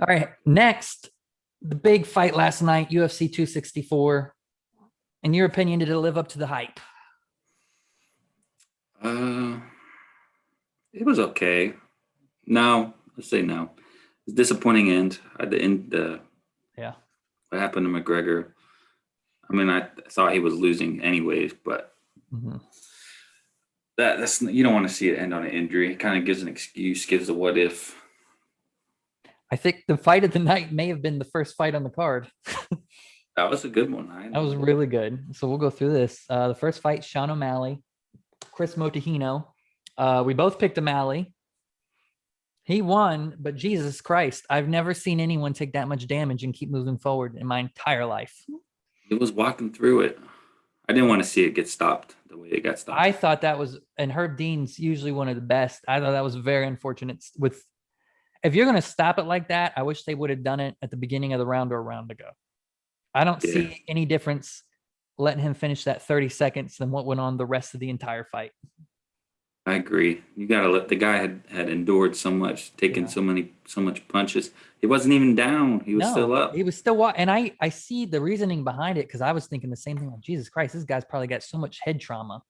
All right, next, the big fight last night, UFC 264. In your opinion, did it live up to the hype? Uh, it was okay. No, let's say no. It's a disappointing end. At the end, Yeah. what happened to McGregor? I mean, I thought he was losing anyways, but Mhm. that's you don't want to see it end on an injury. It kind of gives an excuse, gives a what if. I think the fight of the night may have been the first fight on the card. That was a good one. I That was enjoyed it. really good. So we'll go through this. The first fight, Sean O'Malley, Chris Motahino. We both picked O'Malley. He won, but Jesus Christ, I've never seen anyone take that much damage and keep moving forward in my entire life. It was walking through it. I didn't want to see it get stopped the way it got stopped. I thought that was, and Herb Dean's usually one of the best. I thought that was very unfortunate. With if you're going to stop it like that, I wish they would have done it at the beginning of the round or a round ago. I don't Yeah, see any difference letting him finish that 30 seconds than what went on the rest of the entire fight. I agree. You got to let the guy had endured so much, taken Yeah. so much punches. He wasn't even down. He was still No, up. he was still and I see the reasoning behind it because I was thinking the same thing. Like, Jesus Christ, this guy's probably got so much head trauma.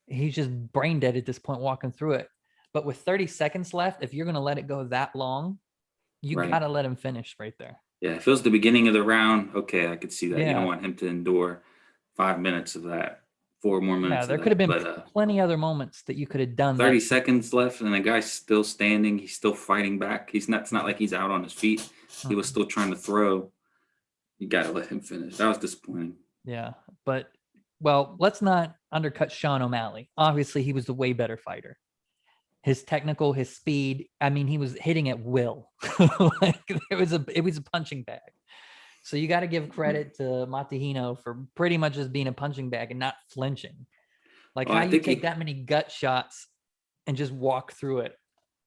He's just brain dead at this point walking through it. But with 30 seconds left, if you're going to let it go that long, you got Right. to let him finish right there. Yeah, if it was the beginning of the round, okay, I could see that. You don't Yeah. want him to endure 5 minutes of that, 4 more minutes Yeah. of There could have that. been But plenty other moments that you could have done 30 that. seconds left, and the guy's still standing. He's still fighting back. He's not. It's not like he's out on his feet. He was still trying to throw. You got to let him finish. That was disappointing. Yeah. But, well, let's not undercut Sean O'Malley. Obviously, he was the way better fighter. His technical, his speed. I mean, he was hitting at will. Like it was a punching bag. So you got to give credit to Matahino for pretty much just being a punching bag and not flinching. Like Well, how I you think take that many gut shots and just walk through it.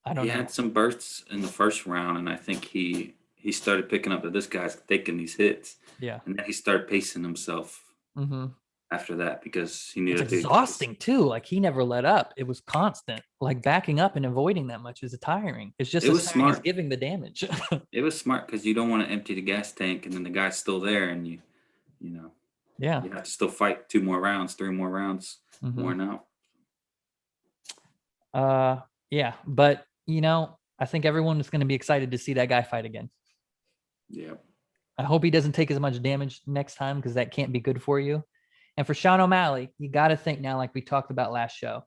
I he don't had know. some bursts in the first round, and I think he started picking up that this guy's taking these hits, Yeah. and then he started pacing himself Hmm. after that because he knew It's that they exhausting too. Like he never let up. It was constant. Like backing up and avoiding that much is tiring. It's just it as was tiring as smart. giving the damage. It was smart because you don't want to empty the gas tank and then the guy's still there and you know Yeah. you have to still fight 2 more rounds, 3 more rounds, Hmm. worn out. Uh, yeah. But I think everyone is going to be excited to see that guy fight again. Yeah, I hope he doesn't take as much damage next time because that can't be good for you. And for Sean O'Malley, you got to think now, like we talked about last show,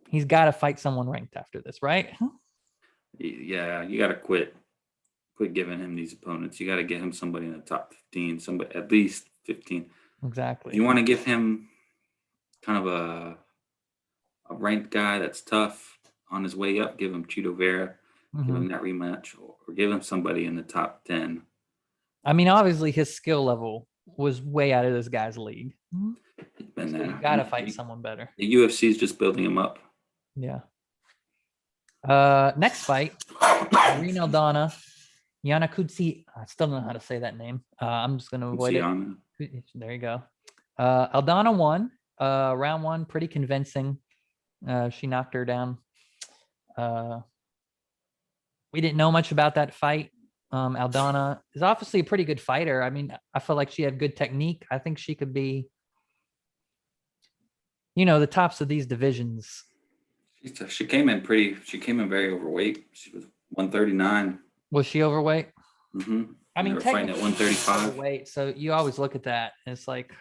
he's got to fight someone ranked after this, right? yeah. You got to quit giving him these opponents. You got to get him somebody in the top 15, somebody at least 15. If Exactly. you want to give him kind of a ranked guy that's tough on his way up, give him Cheeto Vera, give Hmm. him that rematch, or give him somebody in the top 10. I mean, obviously his skill level was way out of this guy's league. And So you got to fight someone better. the UFC is just building him up. Yeah. Next fight, Irene Aldana, Yana Kutsi. I still don't know how to say that name. I'm just going to avoid it. Luciano. There you go. Aldana won round one, pretty convincing. She knocked her down. Uh, we didn't know much about that fight. Aldana is obviously a pretty good fighter. I mean, I feel like she had good technique. I think she could be, the tops of these divisions. She came in pretty. She came in very overweight. She was 139. Was she overweight? Mm-hmm. I They mean, were fighting at technically she was 135. overweight, so you always look at that. And it's like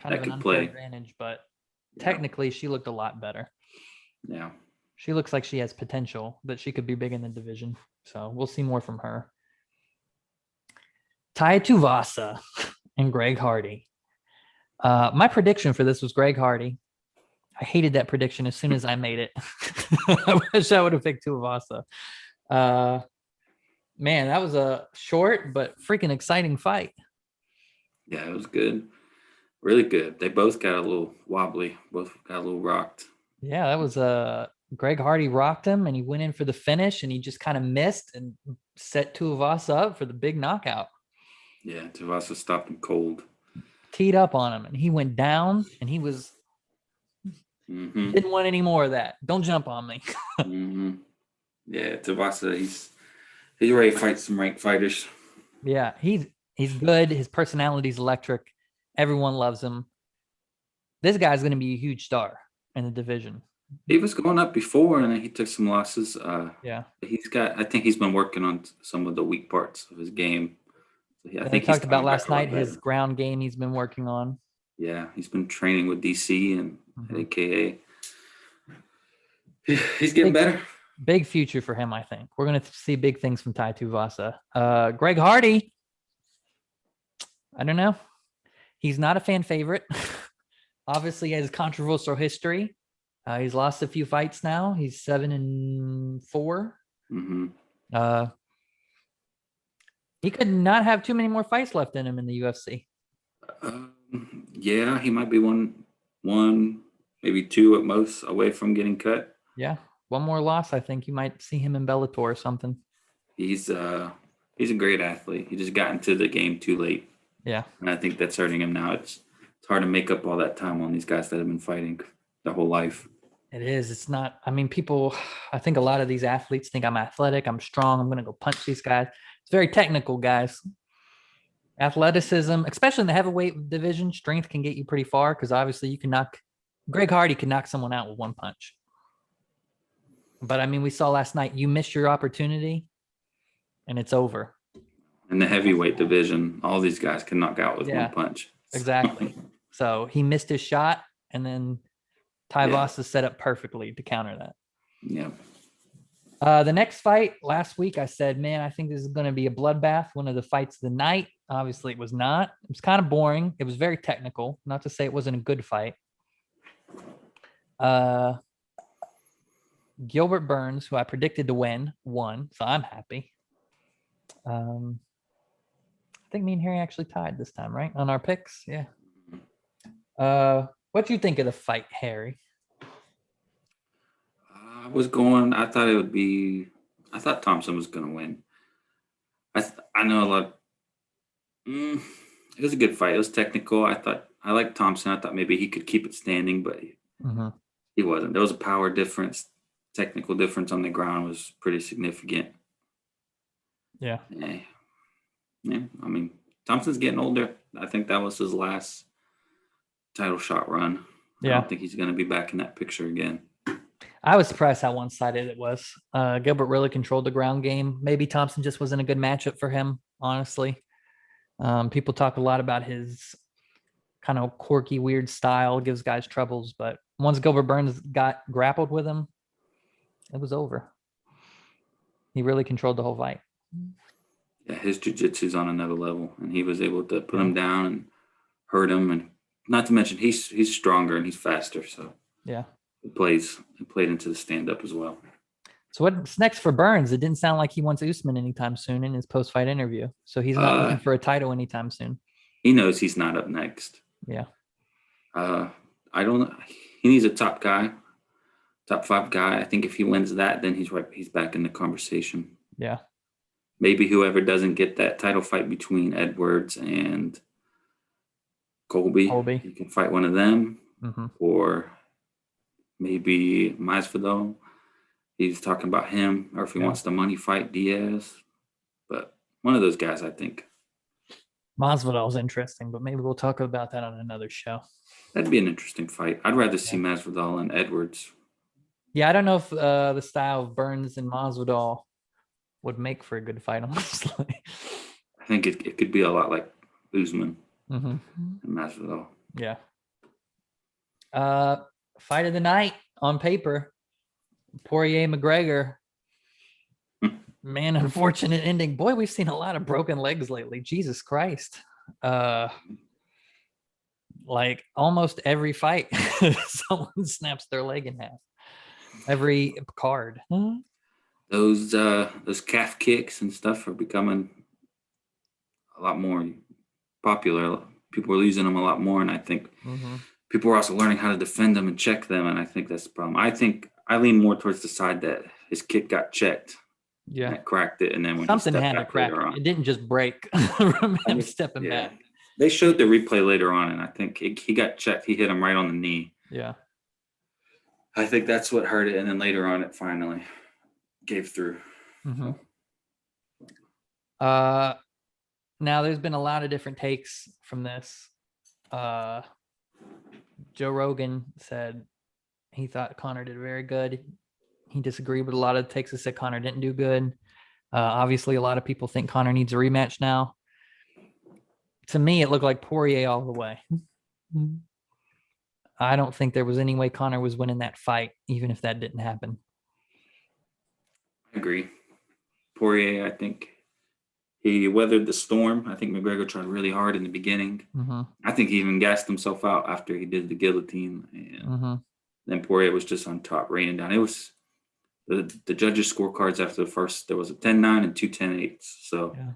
kind of That an could unfair play. advantage, but Yeah, technically she looked a lot better. yeah. She looks like she has potential that she could be big in the division. So we'll see more from her. Tai Tuvasa and Greg Hardy. My prediction for this was Greg Hardy. I hated that prediction as soon as I made it. I wish I would have picked Tuivasa. Uh, man, that was a short but freaking exciting fight. Yeah, it was good. Really good. They both got a little wobbly. Both got a little rocked. Yeah, that was Greg Hardy rocked him and he went in for the finish and he just kind of missed and set Tuivasa up for the big knockout. Yeah, Tavasa stopped him cold. Teed up on him and he went down and he was Mm-hmm. didn't want any more of that. Don't jump on me. Mm-hmm. Yeah, Tavasa, He's ready to fight some ranked fighters. Yeah, he's good. His personality's electric. Everyone loves him. This guy's going to be a huge star in the division. He was going up before, and then he took some losses. Yeah. I think he's been working on some of the weak parts of his game. So I And think we he's talked about coming back last a lot night his better. ground game he's been working on. Yeah, he's been training with DC and Mhm. AKA. He's getting better. Big future for him, I think. We're going to see big things from Tai Tuivasa. Greg Hardy, I don't know. He's not a fan favorite. Obviously, he has controversial history. He's lost a few fights now. He's 7-4. Mm-hmm. He could not have too many more fights left in him in the UFC. Yeah, he might be one, maybe two at most away from getting cut. Yeah, one more loss. I think you might see him in Bellator or something. He's a great athlete. He just got into the game too late. Yeah, and I think that's hurting him now. It's hard to make up all that time on these guys that have been fighting their whole life. it is. It's not. I mean, people. I think a lot of these athletes think I'm athletic. I'm strong. I'm going to go punch these guys. It's very technical, guys. Athleticism, especially in the heavyweight division, strength can get you pretty far because obviously you can knock. Greg Hardy can knock someone out with one punch. But I mean, we saw last night, you missed your opportunity and it's over. In the heavyweight division, all these guys can knock out with one punch. Exactly. So he missed his shot, and then Tuivasa set up perfectly to counter that. Yeah. The next fight last week, I said, man, I think this is going to be a bloodbath, one of the fights of the night. Obviously, it was not. It was kind of boring. It was very technical. Not to say it wasn't a good fight. Gilbert Burns, who I predicted to win, won, so I'm happy. I think me and Harry actually tied this time, right? On our picks, yeah. What do you think of the fight, Harry? I thought Thompson was going to win. I know a lot. It was a good fight. It was technical. I liked Thompson. I thought maybe he could keep it standing, but he wasn't. There was a power difference. Technical difference on the ground was pretty significant. Yeah. Yeah. I mean, Thompson's getting older. I think that was his last title shot run. Yeah. I don't think he's going to be back in that picture again. I was surprised how one-sided it was. Gilbert really controlled the ground game. Maybe Thompson just wasn't a good matchup for him, honestly. People talk a lot about his kind of quirky, weird style, gives guys troubles. But once Gilbert Burns got grappled with him, it was over. He really controlled the whole fight. Yeah, his jiu-jitsu's on another level, and he was able to put him down and hurt him. And not to mention, he's stronger and he's faster. So yeah, it played into the stand-up as well. So what's next for Burns? It didn't sound like he wants Usman anytime soon in his post-fight interview. So he's not looking for a title anytime soon. He knows he's not up next. Yeah. I don't know. He needs a top guy, top 5 guy. I think if he wins that, then he's back in the conversation. Yeah. Maybe whoever doesn't get that title fight between Edwards and Colby. He can fight one of them. Or maybe Masvidal. He's talking about him, or if he wants the money fight, Diaz. But one of those guys, I think. Masvidal's interesting, but maybe we'll talk about that on another show. That'd be an interesting fight. I'd rather see Masvidal and Edwards. Yeah, I don't know if the style of Burns and Masvidal would make for a good fight, honestly. I think it could be a lot like Usman and Masvidal. Yeah. Fight of the night on paper. Poirier McGregor. Man, unfortunate ending. Boy, we've seen a lot of broken legs lately. Jesus Christ. Like almost every fight, someone snaps their leg in half. Every card. Those calf kicks and stuff are becoming a lot more popular. People are using them a lot more, and I think people are also learning how to defend them and check them, and I think that's the problem. I think I lean more towards the side that his kick got checked. Yeah. It cracked it, and then when something had to crack it. It didn't just break from him stepping back. They showed the replay later on, and I think he got checked. He hit him right on the knee. Yeah. I think that's what hurt it, and then later on it finally gave through. So. Now there's been a lot of different takes from this. Joe Rogan said he thought Conor did very good. He disagreed with a lot of the takes that said Conor didn't do good. Obviously, a lot of people think Conor needs a rematch now. To me, it looked like Poirier all the way. I don't think there was any way Conor was winning that fight, even if that didn't happen. I agree. Poirier, I think he weathered the storm. I think McGregor tried really hard in the beginning. Mm-hmm. I think he even gassed himself out after he did the guillotine. And then Poirier was just on top, raining down. It was the judges' scorecards after the first, there was a 10-9 and 2 10-8. So yeah.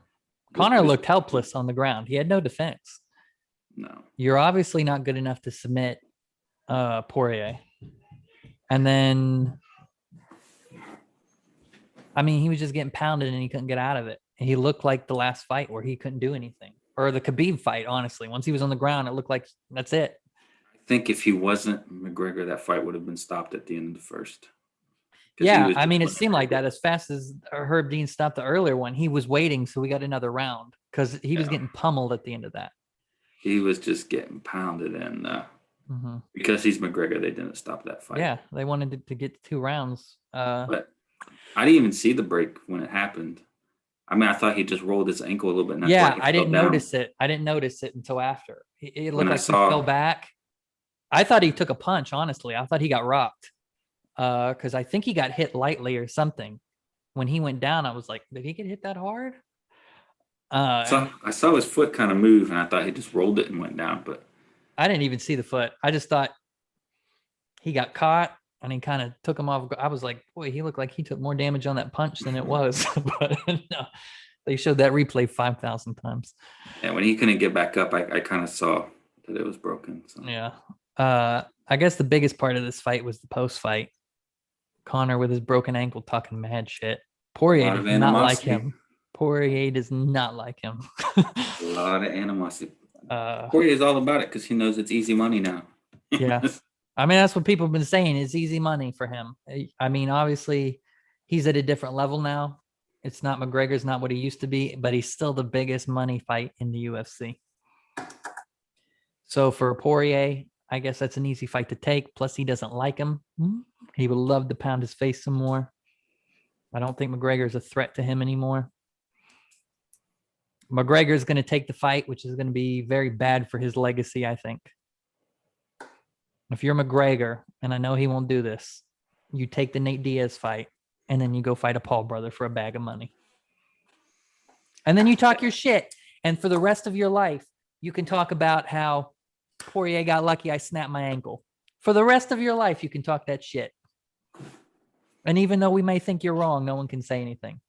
Conor looked helpless on the ground. He had no defense. No. You're obviously not good enough to submit Poirier. And then, I mean, he was just getting pounded and he couldn't get out of it. He looked like the last fight where he couldn't do anything. Or the Khabib fight, honestly. Once he was on the ground, it looked like that's it. I think if he wasn't McGregor, that fight would have been stopped at the end of the first. Yeah, I mean, it seemed like that as fast as Herb Dean stopped the earlier one. He was waiting, so we got another round because he was getting pummeled at the end of that. He was just getting pounded, and because he's McGregor, they didn't stop that fight. Yeah, they wanted to get 2 rounds. But I didn't even see the break when it happened. I mean, I thought he just rolled his ankle a little bit. And yeah, I didn't notice it. I didn't notice it until after. It looked like he fell back. I thought he took a punch, honestly. I thought he got rocked. Because I think he got hit lightly or something. When he went down, I was like, did he get hit that hard? So I saw his foot kind of move, and I thought he just rolled it and went down. But I didn't even see the foot. I just thought he got caught, and he kind of took him off. I was like, boy, he looked like he took more damage on that punch than it was. But no, they showed that replay 5,000 times. And when he couldn't get back up, I kind of saw that it was broken. So. Yeah. I guess the biggest part of this fight was the post-fight. Conor with his broken ankle talking mad shit. Poirier does not like him. Poirier does not like him. A lot of animosity. Poirier is all about it because he knows it's easy money now. Yeah. I mean, that's what people have been saying. It's easy money for him. I mean, obviously, he's at a different level now. It's not McGregor's not what he used to be, but he's still the biggest money fight in the UFC. So for Poirier, I guess that's an easy fight to take. Plus, he doesn't like him. He would love to pound his face some more. I don't think McGregor's a threat to him anymore. McGregor's going to take the fight, which is going to be very bad for his legacy, I think. If you're McGregor, and I know he won't do this, you take the Nate Diaz fight, and then you go fight a Paul brother for a bag of money. And then you talk your shit. And for the rest of your life, you can talk about how Poirier got lucky, I snapped my ankle. For the rest of your life, you can talk that shit. And even though we may think you're wrong, no one can say anything.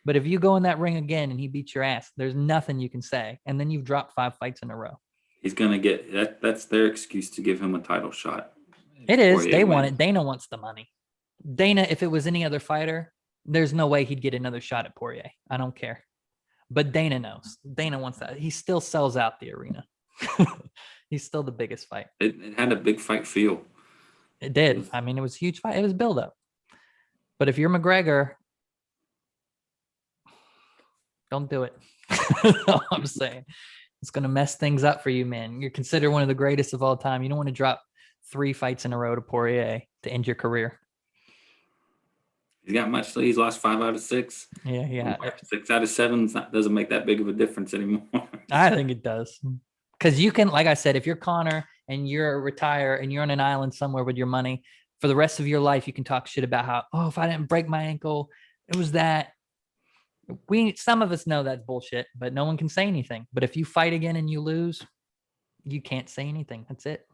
But if you go in that ring again and he beats your ass, there's nothing you can say. And then you've dropped 5 fights in a row. He's going to get that. That's their excuse to give him a title shot. It is. They want it. Dana wants the money. Dana, if it was any other fighter, there's no way he'd get another shot at Poirier. I don't care. But Dana knows. Dana wants that. He still sells out the arena. He's still the biggest fight. It had a big fight feel. It did. I mean, it was a huge fight. It was build up. But if you're McGregor, don't do it. That's all I'm saying. It's going to mess things up for you, man. You're considered one of the greatest of all time. You don't want to drop 3 fights in a row to Poirier to end your career. He's got much. He's lost 5 out of 6. Yeah. 6 out of 7 doesn't make that big of a difference anymore. I think it does. Because you can, like I said, if you're Conor and you're retire and you're on an island somewhere with your money, for the rest of your life, you can talk shit about how, oh, if I didn't break my ankle, it was that. Some of us know that's bullshit, but no one can say anything. But if you fight again and you lose, you can't say anything. That's it.